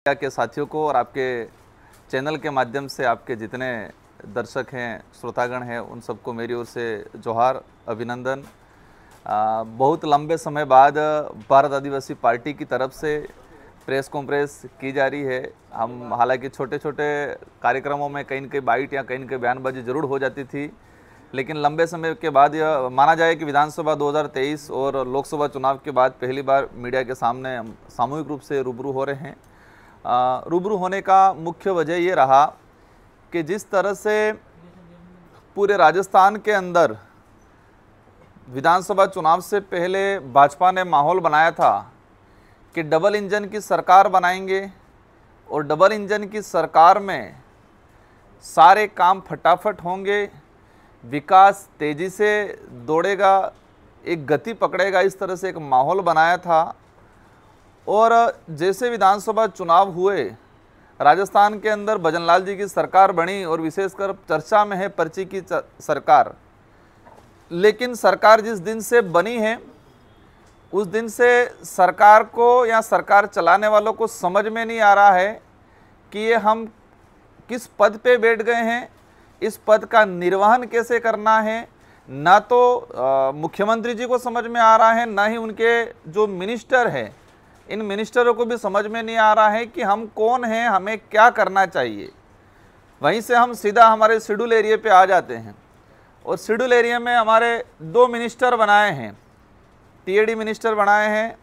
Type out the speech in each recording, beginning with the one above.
Media के साथियों को और आपके चैनल के माध्यम से आपके जितने दर्शक हैं, श्रोतागण हैं, उन सबको मेरी ओर से जोहार, अभिनंदन। बहुत लंबे समय बाद भारत आदिवासी पार्टी की तरफ से प्रेस कॉन्फ्रेंस की जा रही है। हम हालांकि छोटे छोटे कार्यक्रमों में कहीं न कहीं बाइट या कहीं न कहीं बयानबाजी जरूर हो जाती थी, लेकिन लंबे समय के बाद यह माना जाए कि विधानसभा 2023 और लोकसभा चुनाव के बाद पहली बार मीडिया के सामने हम सामूहिक रूप से रूबरू हो रहे हैं। रूबरू होने का मुख्य वजह ये रहा कि जिस तरह से पूरे राजस्थान के अंदर विधानसभा चुनाव से पहले भाजपा ने माहौल बनाया था कि डबल इंजन की सरकार बनाएंगे और डबल इंजन की सरकार में सारे काम फटाफट होंगे, विकास तेज़ी से दौड़ेगा, एक गति पकड़ेगा, इस तरह से एक माहौल बनाया था। और जैसे विधानसभा चुनाव हुए, राजस्थान के अंदर भजनलाल जी की सरकार बनी और विशेषकर चर्चा में है पर्ची की सरकार। लेकिन सरकार जिस दिन से बनी है उस दिन से सरकार को या सरकार चलाने वालों को समझ में नहीं आ रहा है कि ये हम किस पद पे बैठ गए हैं, इस पद का निर्वहन कैसे करना है। ना तो मुख्यमंत्री जी को समझ में आ रहा है, ना ही उनके जो मिनिस्टर हैं, इन मिनिस्टरों को भी समझ में नहीं आ रहा है कि हम कौन हैं, हमें क्या करना चाहिए। वहीं से हम सीधा हमारे शेड्यूल एरिया पे आ जाते हैं और शेड्यूल एरिया में हमारे 2 मिनिस्टर बनाए हैं, टीएडी मिनिस्टर बनाए हैं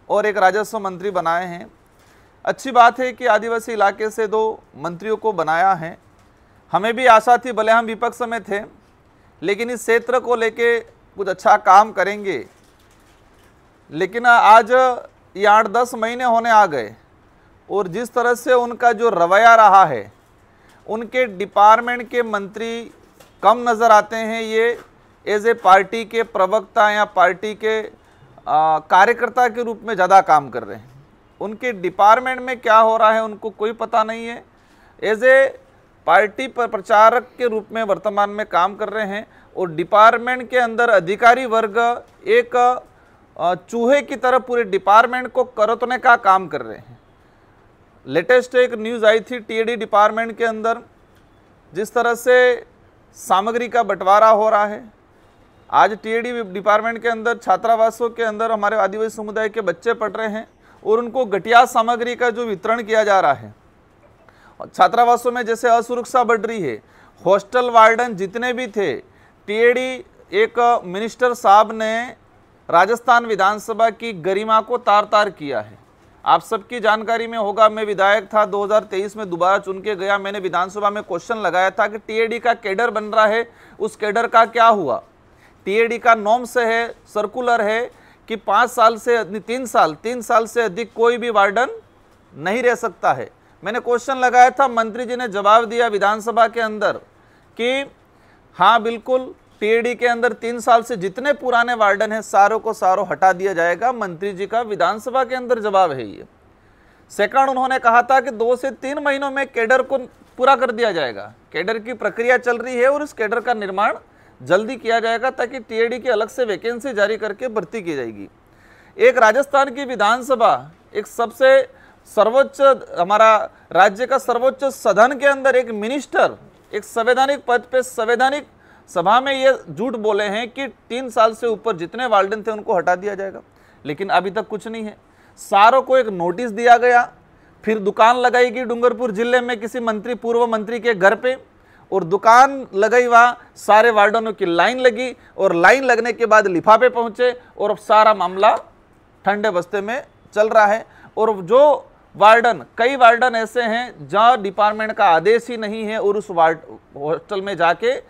और एक राजस्व मंत्री बनाए हैं। अच्छी बात है कि आदिवासी इलाके से 2 मंत्रियों को बनाया है। हमें भी आशा थी, भले हम विपक्ष में थे, लेकिन इस क्षेत्र को लेके कुछ अच्छा काम करेंगे। लेकिन आज ये 8-10 महीने होने आ गए और जिस तरह से उनका जो रवैया रहा है, उनके डिपार्टमेंट के मंत्री कम नज़र आते हैं। ये एज ए पार्टी के प्रवक्ता या पार्टी के कार्यकर्ता के रूप में ज़्यादा काम कर रहे हैं। उनके डिपार्टमेंट में क्या हो रहा है उनको कोई पता नहीं है। एज ए पार्टी पर प्रचारक के रूप में वर्तमान में काम कर रहे हैं और डिपार्टमेंट के अंदर अधिकारी वर्ग एक चूहे की तरह पूरे डिपार्टमेंट को करतने का काम कर रहे हैं। लेटेस्ट एक न्यूज़ आई थी टीएडी डिपार्टमेंट के अंदर, जिस तरह से सामग्री का बंटवारा हो रहा है। आज टीएडी डिपार्टमेंट के अंदर छात्रावासों के अंदर हमारे आदिवासी समुदाय के बच्चे पढ़ रहे हैं और उनको घटिया सामग्री का जो वितरण किया जा रहा है। छात्रावासों में जैसे असुरक्षा बढ़ रही है, हॉस्टल वार्डन जितने भी थे, टीएडी एक मिनिस्टर साहब ने राजस्थान विधानसभा की गरिमा को तार तार किया है। आप सबकी जानकारी में होगा, मैं विधायक था, 2023 में दोबारा चुन के गया। मैंने विधानसभा में क्वेश्चन लगाया था कि टीएडी का कैडर बन रहा है, उस कैडर का क्या हुआ। टीएडी का नॉर्म्स है, सर्कुलर है कि 5 साल से 3 साल से अधिक कोई भी वार्डन नहीं रह सकता है। मैंने क्वेश्चन लगाया था, मंत्री जी ने जवाब दिया विधानसभा के अंदर कि हाँ बिल्कुल, टीएडी के अंदर 3 साल से जितने पुराने वार्डन हैं सारों को सारों हटा दिया जाएगा। मंत्री जी का विधानसभा के अंदर जवाब है ये। सेकंड, उन्होंने कहा था कि 2 से 3 महीनों में कैडर को पूरा कर दिया जाएगा। कैडर की प्रक्रिया चल रही है और इस कैडर का निर्माण जल्दी किया जाएगा ताकि टीएडी की अलग से वैकेंसी जारी करके भर्ती की जाएगी। एक राजस्थान की विधानसभा, एक सबसे सर्वोच्च, हमारा राज्य का सर्वोच्च सदन के अंदर एक मिनिस्टर एक संवैधानिक पद पे संवैधानिक सभा में ये झूठ बोले हैं कि 3 साल से ऊपर जितने वार्डन थे उनको हटा दिया जाएगा। लेकिन अभी तक कुछ नहीं है। सारों को एक नोटिस दिया गया, फिर दुकान लगाई गई डूंगरपुर जिले में किसी मंत्री, पूर्व मंत्री के घर पे, और दुकान लगाई, वहाँ सारे वार्डनों की लाइन लगी और लाइन लगने के बाद लिफाफे पहुंचे और अब सारा मामला ठंडे बस्ते में चल रहा है। और जो वार्डन, कई वार्डन ऐसे हैं जहाँ डिपार्टमेंट का आदेश ही नहीं है और उस हॉस्टल में जाके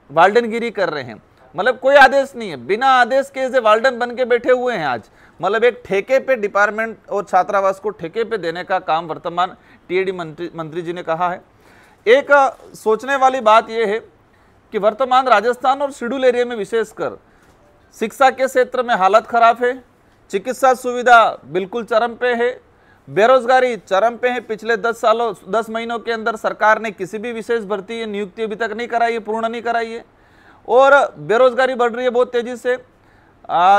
वार्डनगिरी कर रहे हैं। मतलब कोई आदेश नहीं है, बिना आदेश के ऐसे वार्डन बन के बैठे हुए हैं आज। मतलब एक ठेके पे डिपार्टमेंट और छात्रावास को ठेके पे देने का काम वर्तमान टीएडी मंत्री जी ने कहा है। एक सोचने वाली बात यह है कि वर्तमान राजस्थान और शेड्यूल एरिया में विशेषकर शिक्षा के क्षेत्र में हालत खराब है, चिकित्सा सुविधा बिल्कुल चरम पे है, बेरोजगारी चरम पे है। पिछले 10 महीनों के अंदर सरकार ने किसी भी विशेष भर्ती या नियुक्ति अभी तक नहीं कराई है, पूर्ण नहीं कराई है और बेरोजगारी बढ़ रही है बहुत तेजी से।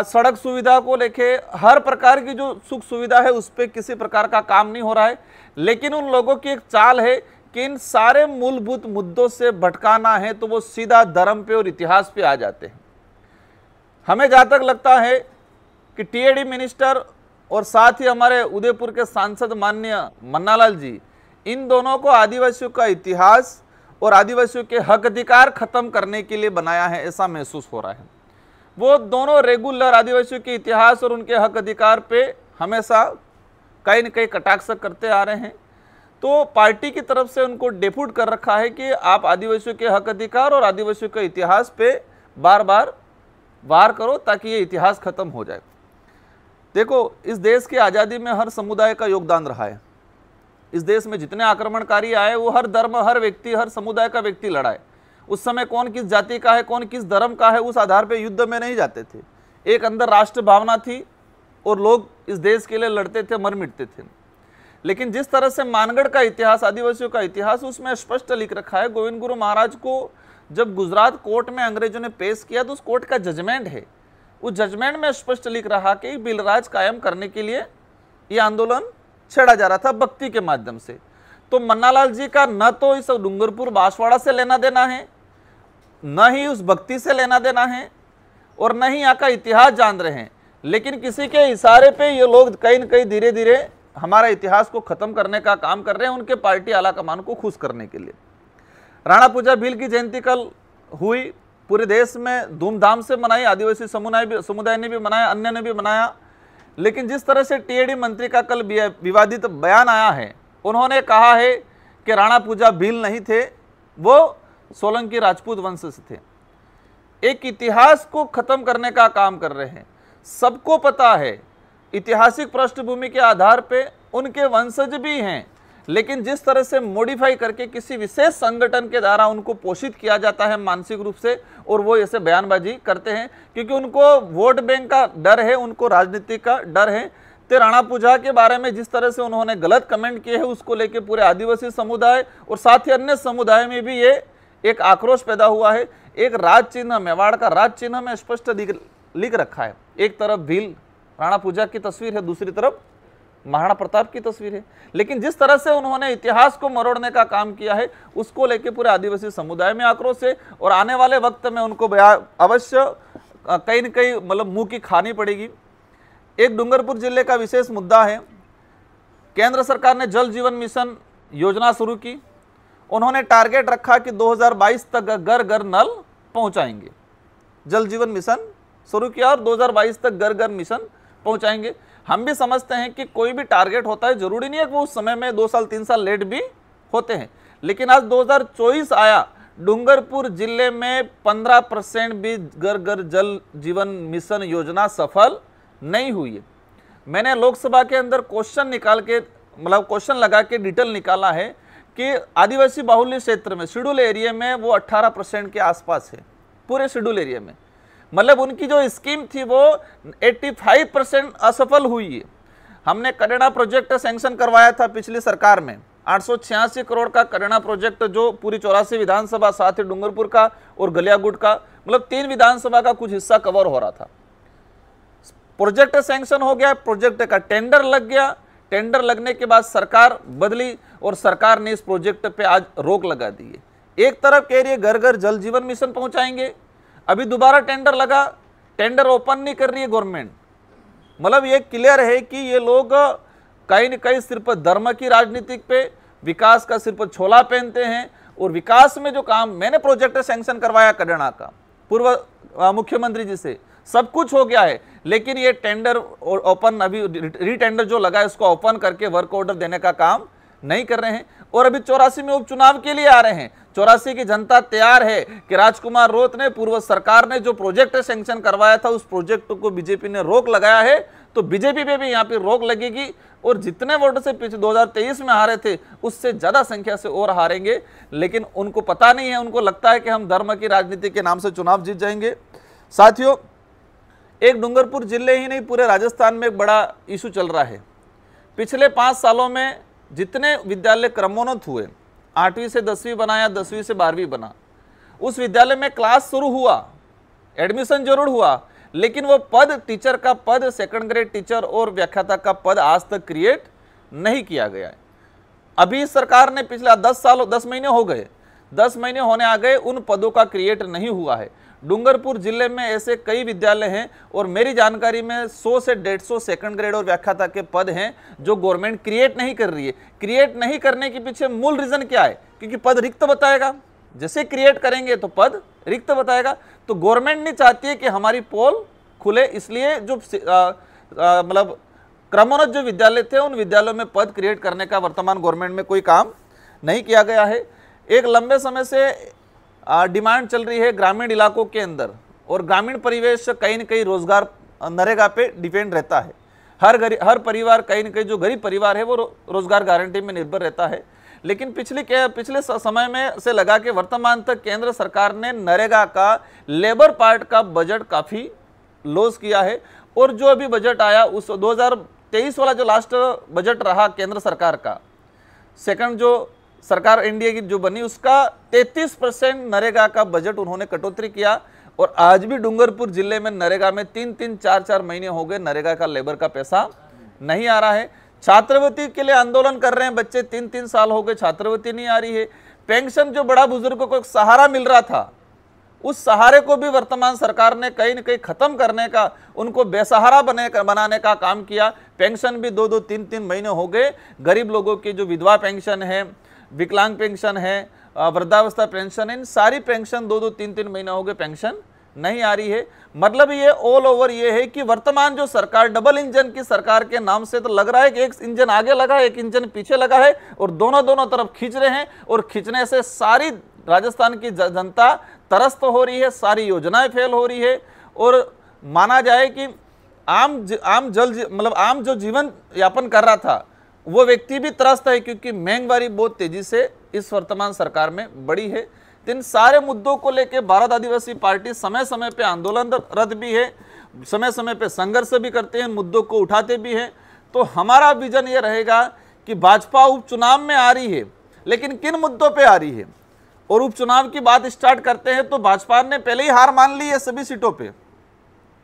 सड़क सुविधा को लेके हर प्रकार की जो सुख सुविधा है उस पर किसी प्रकार का काम नहीं हो रहा है। लेकिन उन लोगों की एक चाल है कि इन सारे मूलभूत मुद्दों से भटकाना है तो वो सीधा धर्म पे और इतिहास पे आ जाते हैं। हमें जहाँ तक लगता है कि टीएडी मिनिस्टर और साथ ही हमारे उदयपुर के सांसद माननीय मन्नालाल जी, इन दोनों को आदिवासियों का इतिहास और आदिवासियों के हक अधिकार खत्म करने के लिए बनाया है, ऐसा महसूस हो रहा है। वो दोनों रेगुलर आदिवासियों के इतिहास और उनके हक अधिकार पे हमेशा कहीं न कहीं कटाक्ष करते आ रहे हैं। तो पार्टी की तरफ से उनको डेप्यूट कर रखा है कि आप आदिवासियों के हक अधिकार और आदिवासियों के इतिहास पे बार बार वार करो ताकि ये इतिहास खत्म हो जाए। देखो, इस देश की आज़ादी में हर समुदाय का योगदान रहा है। इस देश में जितने आक्रमणकारी आए वो हर धर्म, हर व्यक्ति, हर समुदाय का व्यक्ति लड़ा है। उस समय कौन किस जाति का है, कौन किस धर्म का है, उस आधार पे युद्ध में नहीं जाते थे। एक अंदर राष्ट्र भावना थी और लोग इस देश के लिए लड़ते थे, मर मिटते थे। लेकिन जिस तरह से मानगढ़ का इतिहास, आदिवासियों का इतिहास, उसमें स्पष्ट लिख रखा है। गोविंद गुरु महाराज को जब गुजरात कोर्ट में अंग्रेजों ने पेश किया तो उस कोर्ट का जजमेंट है, उस जजमेंट में स्पष्ट लिख रहा कि बिलराज कायम करने के लिए ये आंदोलन छेड़ा जा रहा था भक्ति के माध्यम से। तो मन्नालाल जी का न तो इस डूंगरपुर बांसवाड़ा से लेना देना है, न ही उस भक्ति से लेना देना है, और न ही यहाँ का इतिहास जान रहे हैं। लेकिन किसी के इशारे पे ये लोग कहीं न कहीं धीरे धीरे हमारा इतिहास को खत्म करने का काम कर रहे हैं, उनके पार्टी आलाकमान को खुश करने के लिए। राणा पूजा भील की जयंती कल हुई, पूरे देश में धूमधाम से मनाई, आदिवासी समुदाय ने भी मनाया, अन्य ने भी मनाया। लेकिन जिस तरह से टीएडी मंत्री का कल विवादित बयान आया है, उन्होंने कहा है कि राणा पूजा भील नहीं थे, वो सोलंकी राजपूत वंश से थे। एक इतिहास को खत्म करने का काम कर रहे हैं। सबको पता है ऐतिहासिक पृष्ठभूमि के आधार पे उनके वंशज भी हैं, लेकिन जिस तरह से मॉडिफाई करके किसी विशेष संगठन के द्वारा उनको पोषित किया जाता है मानसिक रूप से, और वो ऐसे बयानबाजी करते हैं क्योंकि उनको वोट बैंक का डर है, उनको राजनीति का डर है। तो राणा पूजा के बारे में जिस तरह से उन्होंने गलत कमेंट किए हैं, उसको लेके पूरे आदिवासी समुदाय और साथ ही अन्य समुदाय में भी ये एक आक्रोश पैदा हुआ है। एक राज चिन्ह, मेवाड़ का राज चिन्ह में स्पष्ट लिख रखा है। एक तरफ भील राणा पूजा की तस्वीर है, दूसरी तरफ महाराणा प्रताप की तस्वीर है। लेकिन जिस तरह से उन्होंने इतिहास को मरोड़ने का काम किया है, उसको लेके पूरे आदिवासी समुदाय में आक्रोश है, और आने वाले वक्त में उनको अवश्य कहीं न कहीं मतलब मुंह की खानी पड़ेगी। एक डूंगरपुर जिले का विशेष मुद्दा है, केंद्र सरकार ने जल जीवन मिशन योजना शुरू की। उन्होंने टारगेट रखा कि 2022 तक घर घर नल पहुंचाएंगे। जल जीवन मिशन शुरू किया और 2022 तक घर घर मिशन पहुंचाएंगे। हम भी समझते हैं कि कोई भी टारगेट होता है, जरूरी नहीं है कि वो उस समय में 2 साल 3 साल लेट भी होते हैं। लेकिन आज 2024 आया, डूंगरपुर जिले में 15% भी घर घर जल जीवन मिशन योजना सफल नहीं हुई है। मैंने लोकसभा के अंदर क्वेश्चन निकाल के मतलब क्वेश्चन लगा के डिटेल निकाला है कि आदिवासी बाहुल्य क्षेत्र में, शेड्यूल एरिया में वो 18% के आसपास है, पूरे शेड्यूल एरिया में। मतलब उनकी जो स्कीम थी वो 85% असफल हुई है। हमने करेणा प्रोजेक्ट सैंक्शन करवाया था पिछली सरकार में, 886 करोड़ का करेणा प्रोजेक्ट, जो पूरी 84 विधानसभा, साथ ही डूंगरपुर का और गलियागुट का, मतलब 3 विधानसभा का कुछ हिस्सा कवर हो रहा था। प्रोजेक्ट सैंक्शन हो गया, प्रोजेक्ट का टेंडर लग गया। टेंडर लगने के बाद सरकार बदली और सरकार ने इस प्रोजेक्ट पे आज रोक लगा दी है। एक तरफ कह रही है घर घर जल जीवन मिशन पहुंचाएंगे, अभी दोबारा टेंडर लगा, टेंडर ओपन नहीं कर रही है गवर्नमेंट। मतलब ये क्लियर है कि ये लोग कहीं न कहीं सिर्फ धर्म की राजनीति पे, विकास का सिर्फ छोला पहनते हैं। और विकास में जो काम, मैंने प्रोजेक्ट सैंक्शन करवाया करेणा का पूर्व मुख्यमंत्री जी से, सब कुछ हो गया है, लेकिन ये टेंडर ओपन, अभी रीटेंडर जो लगा है उसको ओपन करके वर्क ऑर्डर देने का काम नहीं कर रहे हैं। और अभी 84 में उपचुनाव के लिए आ रहे हैं। 84 की जनता तैयार है कि राजकुमार रोत ने, पूर्व सरकार ने जो प्रोजेक्ट सैंक्शन करवाया था, उस प्रोजेक्ट को बीजेपी ने रोक लगाया है, तो बीजेपी पे भी यहाँ पे रोक लगेगी। और जितने वोट से पिछले 2023 में हारे थे, उससे ज्यादा संख्या से और हारेंगे। लेकिन उनको पता नहीं है, उनको लगता है कि हम धर्म की राजनीति के नाम से चुनाव जीत जाएंगे। साथियों, एक डूंगरपुर जिले ही नहीं, पूरे राजस्थान में एक बड़ा इशू चल रहा है। पिछले 5 सालों में जितने विद्यालय क्रमोन्नत हुए, 8वीं से 10वीं बनाया, 10वीं से 12वीं बना, उस विद्यालय में क्लास शुरू हुआ, एडमिशन जरूर हुआ, लेकिन वो पद, टीचर का पद, सेकंड ग्रेड टीचर और व्याख्याता का पद आज तक क्रिएट नहीं किया गया है। अभी सरकार ने पिछला 10 महीने हो गए, 10 महीने होने आ गए, उन पदों का क्रिएट नहीं हुआ है। डूंगरपुर जिले में ऐसे कई विद्यालय हैं और मेरी जानकारी में 100 से 150 सेकंड ग्रेड और व्याख्याता के पद हैं जो गवर्नमेंट क्रिएट नहीं कर रही है। क्रिएट नहीं करने के पीछे मूल रीजन क्या है? क्योंकि पद रिक्त बताएगा, जैसे क्रिएट करेंगे तो पद रिक्त बताएगा। तो गवर्नमेंट नहीं चाहती है कि हमारी पोल खुले, इसलिए जो मतलब क्रमोन्नत जो विद्यालय थे उन विद्यालयों में पद क्रिएट करने का वर्तमान गवर्नमेंट में कोई काम नहीं किया गया है। एक लंबे समय से डिमांड चल रही है ग्रामीण इलाकों के अंदर, और ग्रामीण परिवेश कहीं न कहीं रोजगार नरेगा पे डिपेंड रहता है। हर परिवार, कहीं न कहीं जो गरीब परिवार है वो रोजगार गारंटी में निर्भर रहता है। लेकिन पिछले समय में से लगा कि वर्तमान तक केंद्र सरकार ने नरेगा का लेबर पार्ट का बजट काफ़ी लॉस किया है, और जो अभी बजट आया उस 2023 वाला जो लास्ट बजट रहा केंद्र सरकार का, सेकंड जो सरकार एनडीए की जो बनी, उसका 33% नरेगा का बजट उन्होंने कटौती किया। और आज भी डूंगरपुर जिले में नरेगा में 3-3, 4-4 महीने हो गए नरेगा का लेबर का पैसा नहीं आ रहा है। छात्रवृत्ति के लिए आंदोलन कर रहे हैं बच्चे, 3-3 साल हो गए छात्रवृत्ति नहीं आ रही है। पेंशन जो बड़ा बुजुर्गों को एक सहारा मिल रहा था, उस सहारे को भी वर्तमान सरकार ने कहीं न कहीं खत्म करने का, उनको बेसहारा बनाने का काम किया। पेंशन भी 2-2, 3-3 महीने हो गए। गरीब लोगों की जो विधवा पेंशन है, विकलांग पेंशन है, वृद्धावस्था पेंशन है, इन सारी पेंशन 2-2, 3-3 महीने हो गए पेंशन नहीं आ रही है। मतलब ये ऑल ओवर ये है कि वर्तमान जो सरकार डबल इंजन की सरकार के नाम से तो लग रहा है कि एक इंजन आगे लगा है, एक इंजन पीछे लगा है, और दोनों तरफ खींच रहे हैं, और खींचने से सारी राजस्थान की जनता त्रस्त हो रही है, सारी योजनाएं फेल हो रही है। और माना जाए कि आम जो जीवन यापन कर रहा था वो व्यक्ति भी त्रस्त है, क्योंकि महंगाई बहुत तेजी से इस वर्तमान सरकार में बढ़ी है। इन सारे मुद्दों को लेकर भारत आदिवासी पार्टी समय समय पे आंदोलनरत भी है, समय समय पे संघर्ष भी करते हैं, मुद्दों को उठाते भी हैं। तो हमारा विजन ये रहेगा कि भाजपा उपचुनाव में आ रही है, लेकिन किन मुद्दों पे आ रही है? और उपचुनाव की बात स्टार्ट करते हैं तो भाजपा ने पहले ही हार मान ली है सभी सीटों पे।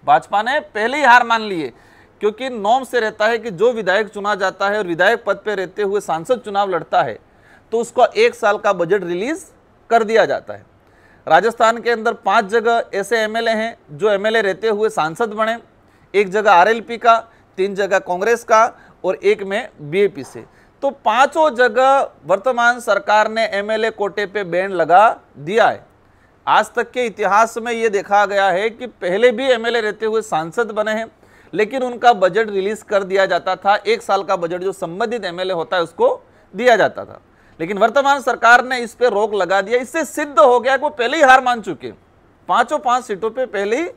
भाजपा ने पहले ही हार मान ली है, क्योंकि नॉर्म से रहता है कि जो विधायक चुना जाता है और विधायक पद पे रहते हुए सांसद चुनाव लड़ता है तो उसको 1 साल का बजट रिलीज कर दिया जाता है। राजस्थान के अंदर 5 जगह ऐसे एमएलए हैं जो एमएलए रहते हुए सांसद बने, 1 जगह आरएलपी का, 3 जगह कांग्रेस का और 1 में बीएपी से। तो 5 जगह वर्तमान सरकार ने एमएलए कोटे पे बैन लगा दिया है। आज तक के इतिहास में ये देखा गया है कि पहले भी एमएलए रहते हुए सांसद बने हैं, लेकिन उनका बजट रिलीज कर दिया जाता था। 1 साल का बजट जो संबंधित एमएलए होता है उसको दिया जाता था, लेकिन वर्तमान सरकार ने इस पे रोक लगा दिया। इससे सिद्ध हो गया कि वो पहले ही हार मान चुके, 5 सीटों पे पहले ही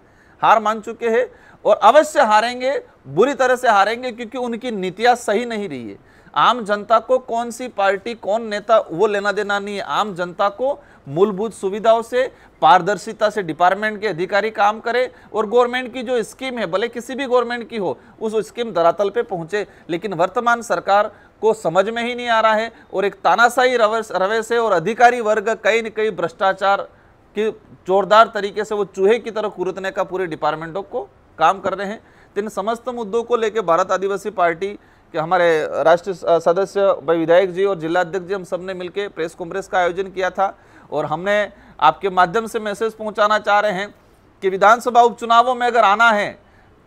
हार मान चुके हैं, और अवश्य हारेंगे, बुरी तरह से हारेंगे, क्योंकि उनकी नीतियां सही नहीं रही है। आम जनता को कौन सी पार्टी, कौन नेता, वो लेना देना नहीं है। आम जनता को मूलभूत सुविधाओं से, पारदर्शिता से डिपार्टमेंट के अधिकारी काम करे, और गवर्नमेंट की जो स्कीम है, भले किसी भी गवर्नमेंट की हो, उस स्कीम धरातल पे पहुंचे। लेकिन वर्तमान सरकार को समझ में ही नहीं आ रहा है, और एक तानाशाही रवैये से और अधिकारी वर्ग कहीं न कहीं भ्रष्टाचार की जोरदार तरीके से वो चूहे की तरह कुरेदने का पूरे डिपार्टमेंटों को काम कर रहे हैं। इन समस्त मुद्दों को लेकर भारत आदिवासी पार्टी के हमारे राष्ट्रीय सदस्य भाई विधायक जी और जिला अध्यक्ष जी, हम सब ने मिलकर प्रेस कॉन्फ्रेंस का आयोजन किया था, और हमने आपके माध्यम से मैसेज पहुंचाना चाह रहे हैं कि विधानसभा उपचुनावों में अगर आना है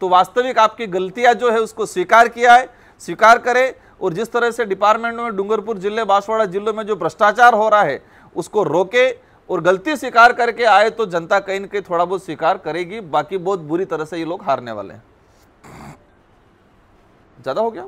तो वास्तविक आपकी गलतियां जो है उसको स्वीकार करें, और जिस तरह से डिपार्टमेंट में डूंगरपुर जिले, बांसवाड़ा जिलों में जो भ्रष्टाचार हो रहा है उसको रोके, और गलती स्वीकार करके आए तो जनता कहीं न कहीं थोड़ा बहुत स्वीकार करेगी। बाकी बहुत बुरी तरह से ये लोग हारने वाले हैं। ज़्यादा हो गया।